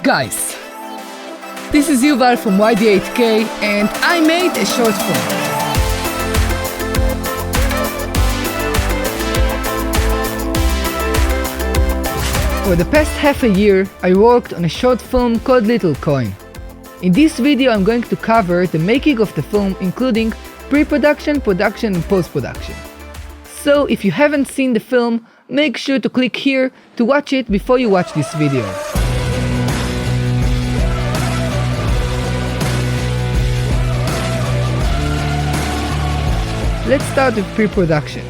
Guys, this is Yuval from YD8K and I made a short film. For the past half a year, I worked on a short film called Little Coin. In this video I'm going to cover the making of the film, including pre-production, production and post-production. So if you haven't seen the film, make sure to click here to watch it before you watch this video. Let's start with pre-production.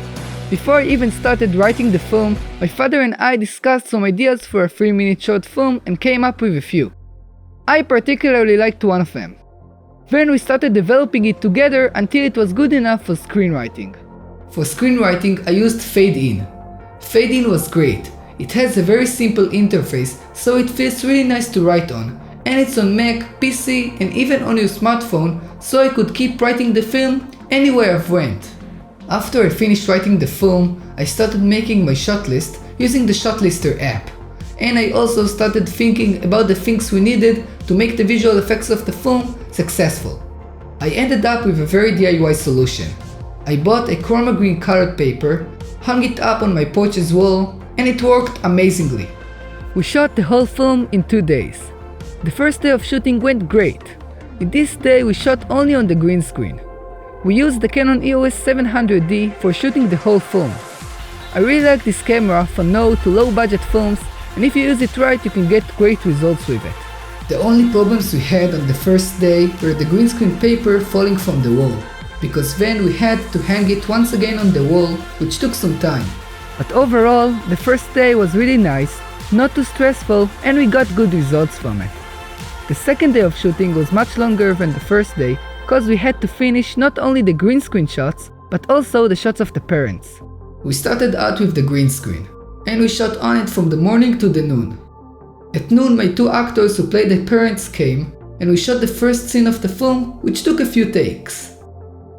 Before I even started writing the film, my father and I discussed some ideas for a 3-minute short film and came up with a few. I particularly liked one of them. Then we started developing it together until it was good enough for screenwriting. For screenwriting, I used Fade In. Fade In was great. It has a very simple interface, so it feels really nice to write on. And it's on Mac, PC and even on your smartphone, so I could keep writing the film anywhere I've went. After I finished writing the film, I started making my shot list using the Shotlister app. And I also started thinking about the things we needed to make the visual effects of the film successful. I ended up with a very DIY solution. I bought a chroma green colored paper, hung it up on my porch's wall, and it worked amazingly. We shot the whole film in 2 days. The first day of shooting went great. In this day we shot only on the green screen. We used the Canon EOS 700D for shooting the whole film. I really like this camera for no to low budget films, and if you use it right you can get great results with it. The only problems we had on the first day were the green screen paper falling from the wall, because then we had to hang it once again on the wall, which took some time. But overall, the first day was really nice, not too stressful, and we got good results from it. The second day of shooting was much longer than the first day, because we had to finish not only the green screen shots, but also the shots of the parents. We started out with the green screen, and we shot on it from the morning to the noon. At noon my 2 actors who played the parents came, and we shot the first scene of the film, which took a few takes.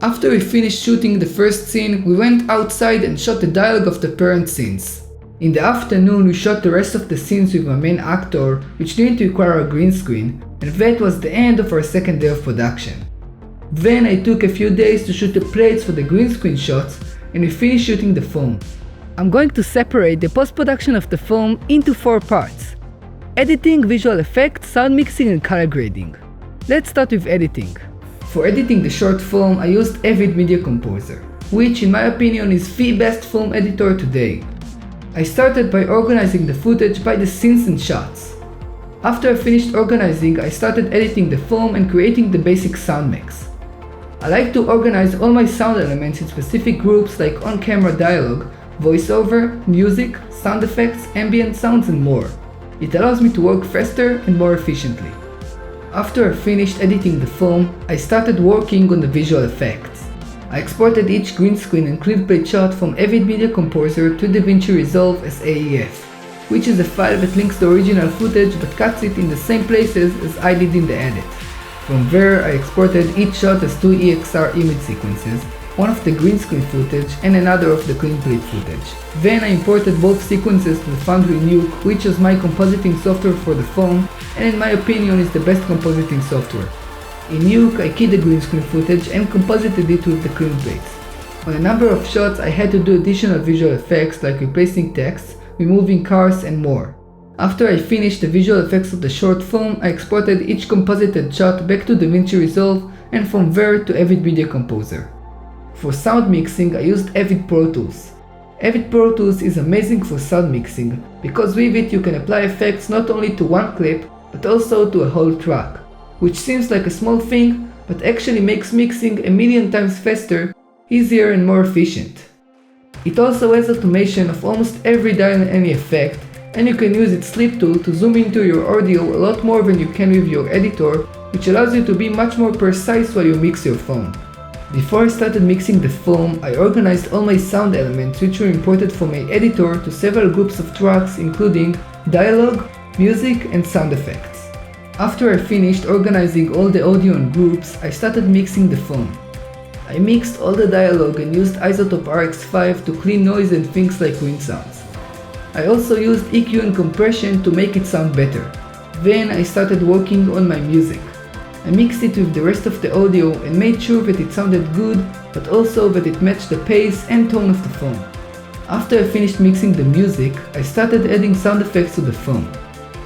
After we finished shooting the first scene, we went outside and shot the dialogue of the parent scenes. In the afternoon we shot the rest of the scenes with my main actor, which didn't require a green screen, and that was the end of our second day of production. Then I took a few days to shoot the plates for the green screen shots, and we finished shooting the film. I'm going to separate the post-production of the film into 4 parts: editing, visual effects, sound mixing and color grading. Let's start with editing. For editing the short film I used Avid Media Composer, which in my opinion is the best film editor today. I started by organizing the footage by the scenes and shots. After I finished organizing, I started editing the film and creating the basic sound mix. I like to organize all my sound elements in specific groups like on-camera dialogue, voiceover, music, sound effects, ambient sounds and more. It allows me to work faster and more efficiently. After I finished editing the film, I started working on the visual effects. I exported each green screen and clean plate shot from Avid Media Composer to DaVinci Resolve as AEF, which is a file that links the original footage but cuts it in the same places as I did in the edit. From there, I exported each shot as 2 EXR image sequences, one of the green screen footage and another of the clean plate footage. Then I imported both sequences to the Foundry Nuke, which is my compositing software for the phone, and in my opinion is the best compositing software. In Nuke, I keyed the green screen footage and composited it with the clean plates. On a number of shots I had to do additional visual effects like replacing text, removing cars and more. After I finished the visual effects of the short film, I exported each composited shot back to DaVinci Resolve and from there to Avid Media Composer. For sound mixing, I used Avid Pro Tools. Avid Pro Tools is amazing for sound mixing, because with it you can apply effects not only to one clip, but also to a whole track, which seems like a small thing, but actually makes mixing 1,000,000 times faster, easier and more efficient. It also has automation of almost every dial and any effect, and you can use its sleep tool to zoom into your audio a lot more than you can with your editor, which allows you to be much more precise while you mix your film. Before I started mixing the film, I organized all my sound elements which were imported from my editor to several groups of tracks including dialogue, music and sound effects. After I finished organizing all the audio in groups, I started mixing the film. I mixed all the dialogue and used iZotope RX5 to clean noise and things like wind sounds. I also used EQ and compression to make it sound better. Then I started working on my music. I mixed it with the rest of the audio and made sure that it sounded good, but also that it matched the pace and tone of the film. After I finished mixing the music, I started adding sound effects to the film.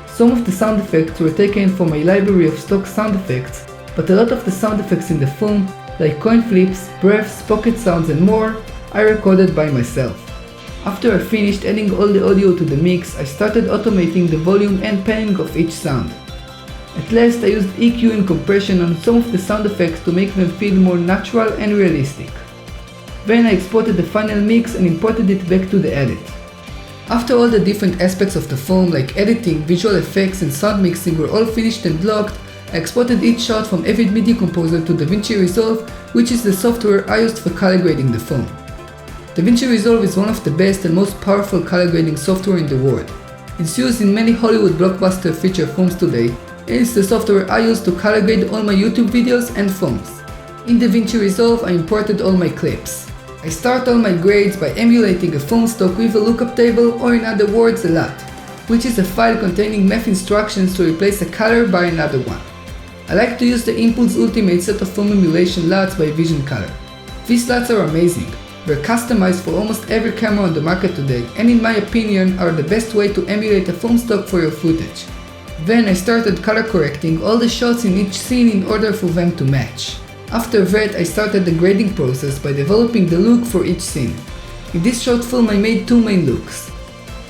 Some of the sound effects were taken from my library of stock sound effects, but a lot of the sound effects in the film, like coin flips, breaths, pocket sounds and more, I recorded by myself. After I finished adding all the audio to the mix, I started automating the volume and panning of each sound. At last I used EQ and compression on some of the sound effects to make them feel more natural and realistic. Then I exported the final mix and imported it back to the edit. After all the different aspects of the film like editing, visual effects and sound mixing were all finished and locked, I exported each shot from Avid Media Composer to DaVinci Resolve, which is the software I used for color grading the film. DaVinci Resolve is one of the best and most powerful color grading software in the world. It's used in many Hollywood blockbuster feature films today, and it's the software I use to color grade all my YouTube videos and films. In DaVinci Resolve I imported all my clips. I start all my grades by emulating a film stock with a lookup table, or in other words a LUT, which is a file containing math instructions to replace a color by another one. I like to use the Impulse Ultimate set of film emulation LUTs by Vision Color. These LUTs are amazing. They're customized for almost every camera on the market today, and in my opinion are the best way to emulate a film stock for your footage. Then I started color correcting all the shots in each scene in order for them to match. After that I started the grading process by developing the look for each scene. In this short film I made two main looks.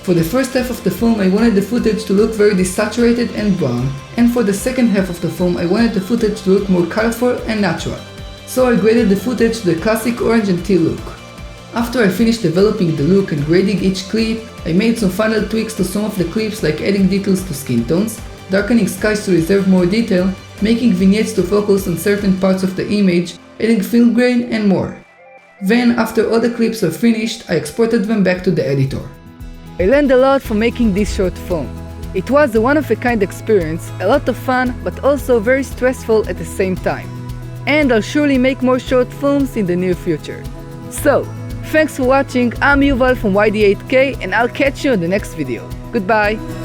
For the first half of the film I wanted the footage to look very desaturated and brown, and for the second half of the film I wanted the footage to look more colorful and natural. So I graded the footage to the classic orange and teal look. After I finished developing the look and grading each clip, I made some final tweaks to some of the clips like adding details to skin tones, darkening skies to reserve more detail, making vignettes to focus on certain parts of the image, adding film grain and more. Then, after all the clips were finished, I exported them back to the editor. I learned a lot from making this short film. It was a one-of-a-kind experience, a lot of fun, but also very stressful at the same time. And I'll surely make more short films in the near future. So, thanks for watching, I'm Yuval from YD8K and I'll catch you in the next video. Goodbye!